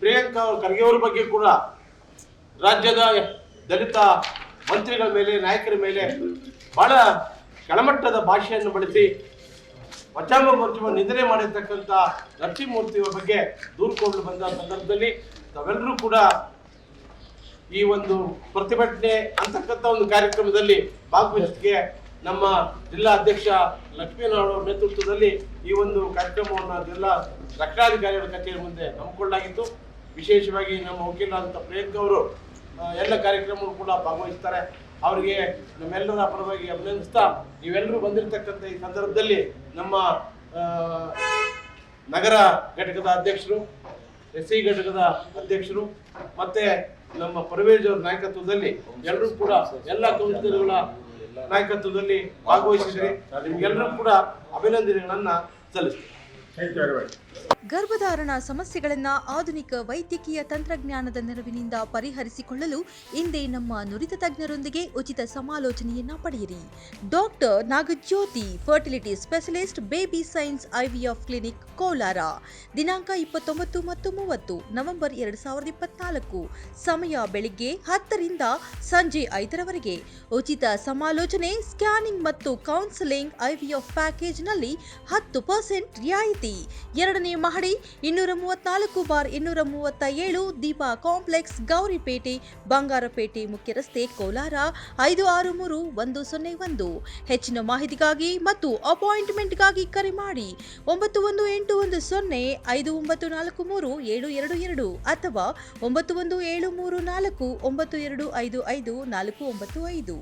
ಪ್ರಿಯಾಂಕಾ ಖರ್ಗೆ ಅವರ ಬಗ್ಗೆ ಕೂಡ ರಾಜ್ಯದ ದಲಿತ ಮಂತ್ರಿಗಳ ಮೇಲೆ, ನಾಯಕರ ಮೇಲೆ ಬಹಳ ಕೆಳಮಟ್ಟದ ಭಾಷೆಯನ್ನು ಬಳಸಿ ಪಶ್ಚಿಮ ನಿಂದನೆ ಮಾಡಿರ್ತಕ್ಕಂಥ ನರಸಿಂಹಮೂರ್ತಿಯವರ ಬಗ್ಗೆ ದೂರಿಕೊಂಡು ಬಂದ ಸಂದರ್ಭದಲ್ಲಿ ತಾವೆಲ್ಲರೂ ಕೂಡ ಈ ಒಂದು ಪ್ರತಿಭಟನೆ ಅಂತಕ್ಕಂಥ ಒಂದು ಕಾರ್ಯಕ್ರಮದಲ್ಲಿ ಭಾಗವಹಿಸಿಗೆ ನಮ್ಮ ಜಿಲ್ಲಾ ಅಧ್ಯಕ್ಷ ಲಕ್ಷ್ಮೀನಾರಾಯಣ ಅವರ ನೇತೃತ್ವದಲ್ಲಿ ಈ ಒಂದು ಕಾರ್ಯಕ್ರಮವನ್ನು ಜಿಲ್ಲಾ ರಕ್ಷಣಾಧಿಕಾರಿಗಳ ಕಚೇರಿ ಮುಂದೆ ಹಮ್ಮಿಕೊಳ್ಳಲಾಗಿತ್ತು. ವಿಶೇಷವಾಗಿ ನಮ್ಮ ವಕೀಲರಾದಂಥ ಪ್ರಿಯಾಂಕಾ ಅವರು ಎಲ್ಲ ಕಾರ್ಯಕ್ರಮಗಳು ಕೂಡ ಭಾಗವಹಿಸ್ತಾರೆ. ಅವರಿಗೆ ನಮ್ಮೆಲ್ಲರ ಪರವಾಗಿ ಅಭಿನಂದಿಸ್ತಾ, ನೀವೆಲ್ಲರೂ ಬಂದಿರತಕ್ಕಂಥ ಈ ಸಂದರ್ಭದಲ್ಲಿ ನಮ್ಮ ನಗರ ಘಟಕದ ಅಧ್ಯಕ್ಷರು, ಎಸ್ ಸಿ ಘಟಕದ ಅಧ್ಯಕ್ಷರು ಮತ್ತೆ ನಮ್ಮ ಪರವೇಜ್ ಅವರ ನಾಯಕತ್ವದಲ್ಲಿ ಎಲ್ಲರೂ ಕೂಡ ಎಲ್ಲ ಕೌನ್ಸಿಲರ್ಗಳ ನಾಯಕತ್ವದಲ್ಲಿ ಭಾಗವಹಿಸಿದರೆ ನಿಮ್ಗೆಲ್ಲರೂ ಕೂಡ ಅಭಿನಂದನೆಗಳನ್ನ ಸಲ್ಲಿಸ್ತೀನಿ. ಗರ್ಭಧಾರಣ ಸಮಸ್ಯೆಗಳನ್ನು ಆಧುನಿಕ ವೈದ್ಯಕೀಯ ತಂತ್ರಜ್ಞಾನದ ನೆರವಿನಿಂದ ಪರಿಹರಿಸಿಕೊಳ್ಳಲು ಇಂದೇ ನಮ್ಮ ನುರಿತ ತಜ್ಞರೊಂದಿಗೆ ಉಚಿತ ಸಮಾಲೋಚನೆಯನ್ನ ಪಡೆಯಿರಿ. Doctor Nagajyothi, fertility specialist, baby science IVF clinic, Kolar. ದಿನಾಂಕ 29 ಮತ್ತು 30 ನವೆಂಬರ್ 2024. ಸಮಯ ಬೆಳಿಗ್ಗೆ 10 ರಿಂದ ಸಂಜೆ 5 ರವರೆಗೆ. ಉಚಿತ ಸಮಾಲೋಚನೆ, ಸ್ಕ್ಯಾನಿಂಗ್ ಮತ್ತು ಕೌನ್ಸೆಲಿಂಗ್. IVF ಪ್ಯಾಕೇಜ್ನಲ್ಲಿ 10% ರಿಯಾಯಿತಿ. ಎರಡನೇ ಮಹಡಿ, 234/237, ದೀಪಾ ಕಾಂಪ್ಲೆಕ್ಸ್, ಗೌರಿಪೇಟೆ, ಬಂಗಾರಪೇಟೆ ಮುಖ್ಯ ರಸ್ತೆ, ಕೋಲಾರ 563101. ಹೆಚ್ಚಿನ ಮಾಹಿತಿಗಾಗಿ ಮತ್ತು ಅಪಾಯಿಂಟ್ಮೆಂಟ್ಗಾಗಿ ಕರೆ ಮಾಡಿ 91105943 ಅಥವಾ 917492555495.